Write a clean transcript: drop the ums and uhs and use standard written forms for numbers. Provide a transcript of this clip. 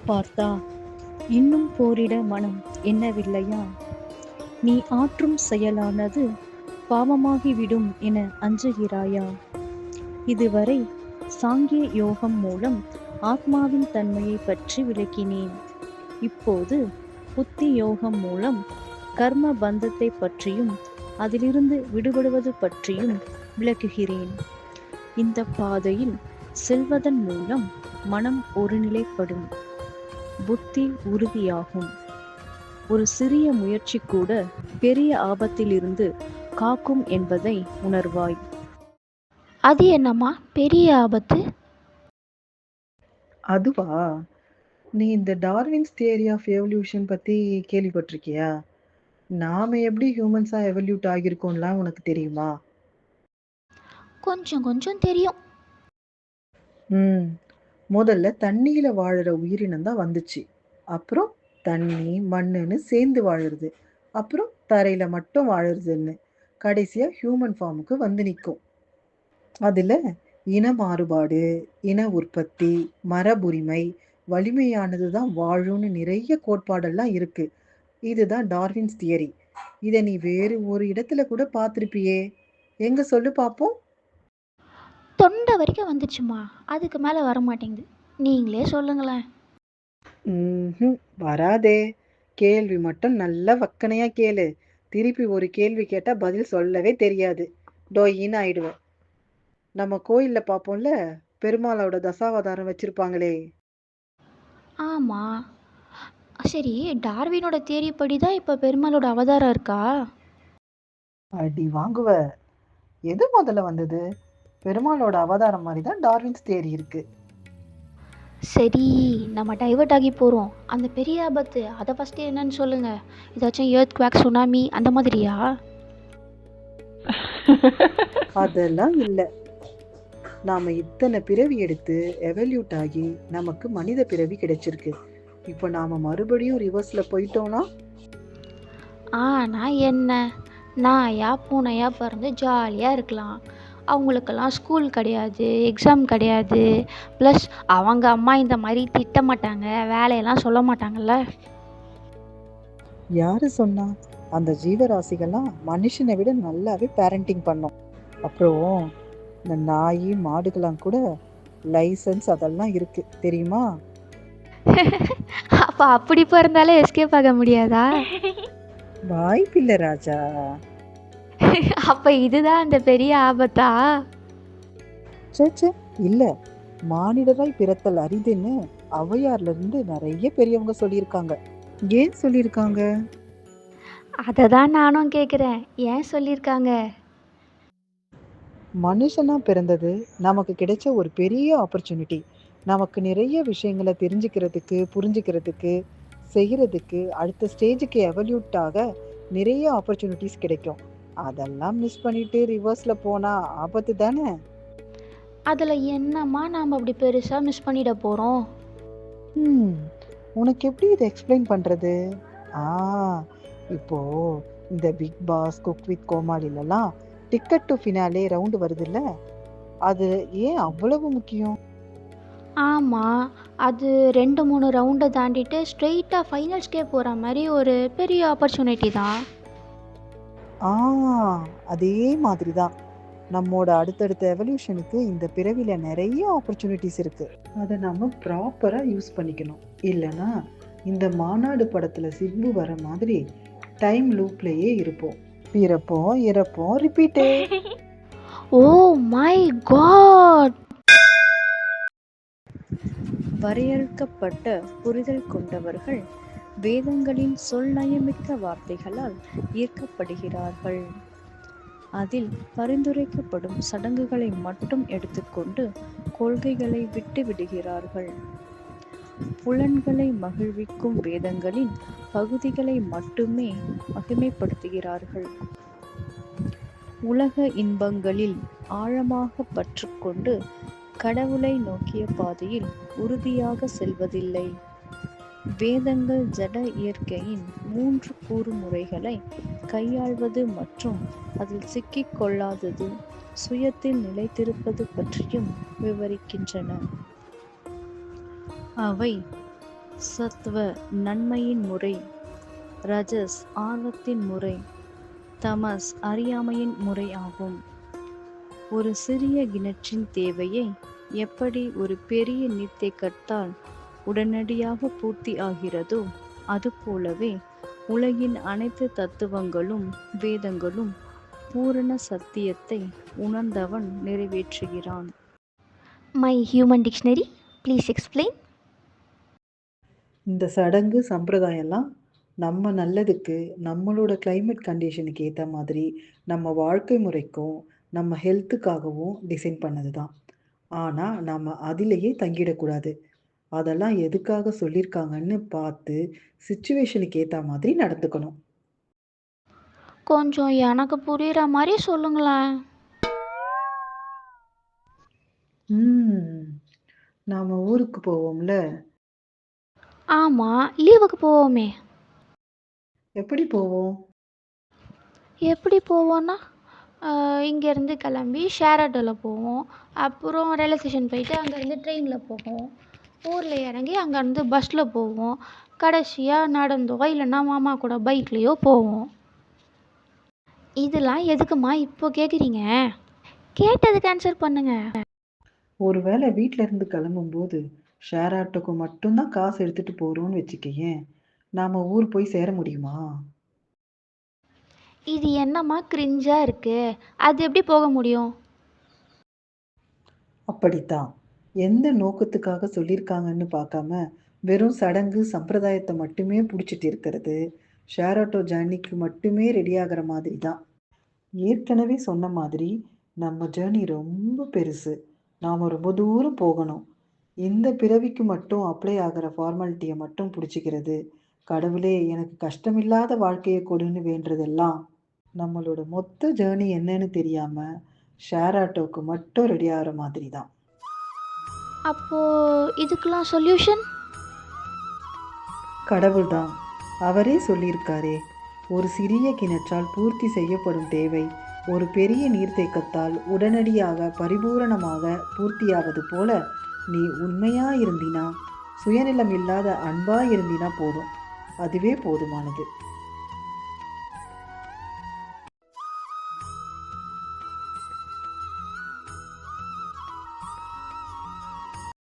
பார்த்தா இன்னும் போரிட மனம் எண்ணவில்லையா? நீ ஆற்றும் செயலானது பாவமாகிவிடும் என அஞ்சுகிறாயா? இதுவரை சாங்கிய யோகம் மூலம் ஆத்மாவின் தன்மையை பற்றி விளக்கினேன். இப்போது புத்தி யோகம் மூலம் கர்ம பந்தத்தை பற்றியும் அதிலிருந்து விடுபடுவது பற்றியும் விளக்குகிறேன். இந்த பாதையில் செல்வதன் மூலம் மனம் ஒருநிலைப்படும், புத்தி உறுதியாகும். ஒரு சிறிய முயற்சி கூட பெரிய ஆபத்திலிருந்து காக்கும் என்பதை உணர்வாய். அது என்னம்மா பெரிய ஆபத்து? அதுவா, நீ இந்த டார்வின்ஸ் தியரி ஆஃப் எவல்யூஷன் பத்தி கேள்விப்பட்டிருக்கியா? நாம எப்படி ஹியூமன்ஸா எவல்யூட் ஆகியிருக்கோம்லாம் உனக்கு தெரியுமா? கொஞ்சம் கொஞ்சம் தெரியும். முதல்ல தண்ணியில வாழுற உயிரினம் தான் வந்துச்சு. அப்புறம் தண்ணி மண்ணுன்னு சேர்ந்து வாழுறது, அப்புறம் தரையில மட்டும் வாழுறதுன்னு கடைசியா ஹியூமன் ஃபார்முக்கு வந்து நிற்கும். அதுல இன மாறுபாடு, இன உற்பத்தி, மரபுரிமை, வலிமையானது தான் வாழும்னு நிறைய கோட்பாடெல்லாம் இருக்கு. இதுதான் டார்வின்ஸ் தியரி. இதை நீ வேறு ஒரு இடத்துல கூட பார்த்துருப்பியே. எங்க சொல்லு பார்ப்போம். தொண்டை வரைக்கும் வந்துச்சுமா, அதுக்கு மேலே வர மாட்டேங்குது. நீங்களே சொல்லுங்களேன். வராதே. கேள்வி மட்டும் நல்லா வக்கனையா கேளு. திருப்பி ஒரு கேள்வி கேட்டா பதில் சொல்லவே தெரியாது, டொயின்னு ஆயிடுவேன். நம்ம கோயில்ல பார்ப்போம்ல, பெருமாளோட தசாவதாரம் வச்சிருப்பாங்களே. ஆமா, சரி, டார்வினோட தியரி படி தான் இப்போ பெருமாளோட அவதாரம் இருக்கா? அடி வாங்குவ. எது முதல்ல வந்தது? பெருமாளோட அவதாரம் மாதிரி தான் டார்வின்ஸ் தியரி இருக்கு. சரி, நம்ம டைவர்ட் ஆகி போகிறோம். அந்த பெரிய ஆபத்து அதை ஃபஸ்ட்டு என்னன்னு சொல்லுங்க. ஏதாச்சும் எர்த் குவாக் சுனாமி அந்த மாதிரியா? அதெல்லாம் இல்லை. நாம இத்தனை பிறவி எடுத்து எவல்யூட் ஆகி நமக்கு மனித பிறவி கிடைச்சிருக்கு. இப்போ நாம மறுபடியும் ரிவர்ஸ்ல போயிட்டோம்னா? நான் என்ன, நாயா பூனையா பிறந்து ஜாலியாக இருக்கலாம். அவங்களுக்கெல்லாம் ஸ்கூல் கிடையாது, எக்ஸாம் கிடையாது, ப்ளஸ் அவங்க அம்மா இந்த மாதிரி திட்ட மாட்டாங்க, வேலையெல்லாம் சொல்ல மாட்டாங்கல்ல. யாரு சொன்னா? அந்த ஜீவராசிகள்லாம் மனுஷனை விட நல்லாவே பேரண்டிங் பண்ணோம். அப்புறம் இந்த நாய் மாடுகள்லாம் கூட லைசன்ஸ் அதெல்லாம் இருக்கு, தெரியுமா? அப்போ அப்படி பிறந்தாலே எஸ்கேப் ஆக முடியாதா? வாய்ப்பில்லை ராஜா. அப்போ இதுதான் அந்த பெரிய ஆபத்தா? சேச்சே இல்ல. மானிடராய் பிறத்தல் அரிதுன்னு ஔவையார்ல இருந்து நிறைய பெரியவங்க சொல்லியிருக்காங்க. ஏன் சொல்லியிருக்காங்க? அதை தான் நானும் கேட்குறேன், ஏன் சொல்லியிருக்காங்க? மனுஷனா பிறந்தது நமக்கு கிடைச்ச ஒரு பெரிய ஆப்பர்ச்சுனிட்டி. நமக்கு நிறைய விஷயங்களை தெரிஞ்சுக்கிறதுக்கு, புரிஞ்சுக்கிறதுக்கு, செய்யறதுக்கு, அடுத்த ஸ்டேஜுக்கு எவல்யூட் ஆக நிறைய ஆப்பர்ச்சுனிட்டிஸ் கிடைக்கும். அதெல்லாம் மிஸ் பண்ணிட்டு ரிவர்ஸ்ல போனா ஆபத்து தானே. அதில் என்னம்மா நாம் அப்படி பெருசாக மிஸ் பண்ணிட போகிறோம்? உனக்கு எப்படி இதை எக்ஸ்பிளைன் பண்றது? இப்போ இந்த பிக் பாஸ், குக் வித் கோமாளிலலாம் டிக்கெட் டு ஃபினாலே ரவுண்டு வருதுல்ல, அது ஏன் அவ்வளவு முக்கியம்? ஆமாம், அது 2-3 ரவுண்டை தாண்டிட்டு ஸ்ட்ரெயிட்டாக ஃபைனல்ஸ்க்கே போகிற மாதிரி ஒரு பெரிய ஆப்பர்ச்சுனிட்டி தான். அதே மாதிரி தான் நம்மோட அடுத்தடுத்த எவல்யூஷனுக்கு இந்த பிறவில நிறைய ஆப்பர்ச்சுனிட்டிஸ் இருக்கு. அதை நம்ம ப்ராப்பரா யூஸ் பண்ணிக்கணும். இல்லைன்னா இந்த மாநாடு படத்துல சிம்பு வர மாதிரி டைம் லூப்லயே இருப்போம். பிறப்போம் இறப்போம் ரிப்பீட்டே. Oh my God! வரையறுக்கப்பட்ட புரிதல் கொண்டவர்கள் வேதங்களின் சொல் நயமிக்க வார்த்தைகளால் ஈர்க்கப்படுகிறார்கள். அதில் பரிந்துரைக்கப்படும் சடங்குகளை மட்டும் எடுத்துக்கொண்டு கொள்கைகளை விட்டு விடுகிறார்கள். புலன்களை மகிழ்விக்கும் வேதங்களின் பகுதிகளை மட்டுமே மகிமைப்படுத்துகிறார்கள். உலக இன்பங்களில் ஆழமாக பற்றுக்கொண்டு கடவுளை நோக்கிய பாதையில் உறுதியாக செல்வதில்லை. வேதங்கள் ஜட இயற்கையின் 3 கூறுமுறைகளை கையாள்வது மற்றும் அதில் சிக்கிக் கொள்ளாதது, சுயத்தில் நிலைத்திருப்பது பற்றியும் விவரிக்கின்றன. அவை சத்துவ நன்மையின் முறை, ரஜஸ் ஆர்வத்தின் முறை, தமஸ் அறியாமையின் முறை ஆகும். ஒரு சிறிய கிணற்றின் தேவையை எப்படி ஒரு பெரிய நீர்த்தேக்கத்தால் உடனடியாக பூர்த்தி ஆகிறதோ அதுபோலவே உலகின் அனைத்து தத்துவங்களும் வேதங்களும் பூரண சத்தியத்தை உணர்ந்தவன் நிறைவேற்றுகிறான். My human dictionary, please explain. இந்த சடங்கு சம்பிரதாயம்லாம் நம்ம நல்லதுக்கு, நம்மளோட கிளைமேட் கண்டிஷனுக்கு ஏற்ற மாதிரி, நம்ம வாழ்க்கை முறைக்கும் நம்ம ஹெல்த்துக்காகவும் டிசைன் பண்ணது தான். ஆனால் நம்ம அதிலேயே தங்கிடக்கூடாது. அதெல்லாம் எதுக்காக சொல்லியிருக்காங்கன்னு பார்த்து சுச்சுவேஷனுக்கு ஏற்ற மாதிரி நடந்துக்கணும். கொஞ்சம் எனக்கு புரியுற மாதிரி சொல்லுங்களேன். நாம் ஊருக்கு போவோம்ல, ஆமாம், லீவுக்கு போவோமே. எப்படி போவோம்? எப்படி போவோன்னா, இங்கேருந்து கிளம்பி ஷேர் ஆட்டோவில் போவோம். அப்புறம் ரயில்வே ஸ்டேஷன் போயிட்டு அங்கேருந்து ட்ரெயினில் போவோம். ஊரில் இறங்கி அங்கேருந்து பஸ்ஸில் போவோம். கடைசியாக நடந்தோ இல்லைன்னா மாமா கூட பைக்லேயோ போவோம். இதெல்லாம் எதுக்குமா இப்போ கேட்குறீங்க? கேட்டதுக்கு ஆன்சர் பண்ணுங்க. ஒருவேளை வீட்டில் இருந்து கிளம்பும்போது ஷேர் ஆட்டோக்கு மட்டும்தான் காசு எடுத்துகிட்டு போகிறோன்னு வச்சுக்கேன், நாம் ஊர் போய் சேர முடியுமா? இது என்னம்மா கிரிஞ்சாக இருக்குது? அது எப்படி போக முடியும்? அப்படித்தான். எந்த நோக்கத்துக்காக சொல்லியிருக்காங்கன்னு பார்க்காம வெறும் சடங்கு சம்பிரதாயத்தை மட்டுமே பிடிச்சிட்டு இருக்கிறது ஷேர் ஆட்டோ ஜேர்னிக்கு மட்டுமே ரெடி ஆகிற மாதிரி தான். ஏற்கனவே சொன்ன மாதிரி நம்ம ஜேர்னி ரொம்ப பெருசு. நாம் ரொம்ப தூரம் போகணும். இந்த பிறவிக்கு மட்டும் அப்ளை ஆகிற ஃபார்மாலிட்டியை மட்டும் பிடிச்சிக்கிறது, கடவுளே எனக்கு கஷ்டமில்லாத வாழ்க்கையை கொடுன்னு வேண்டுறதெல்லாம் நம்மளோட மொத்த ஜேர்னி என்னன்னு தெரியாமல் ஷேர் ஆட்டோவுக்கு மட்டும் ரெடி ஆகிற மாதிரி தான். அப்போது இதுக்கெல்லாம் சொல்யூஷன் கடவுள் தான். அவரே சொல்லியிருக்காரே, ஒரு சிறிய கிணற்றால் பூர்த்தி செய்யப்படும் தேவை ஒரு பெரிய நீர்த்தேக்கத்தால் உடனடியாக பரிபூரணமாக பூர்த்தியாவது போல நீ உண்மையா இருந்தினா, சுயநலம் இல்லாத அன்பா இருந்தினா போதும். அதுவே போதுமானது.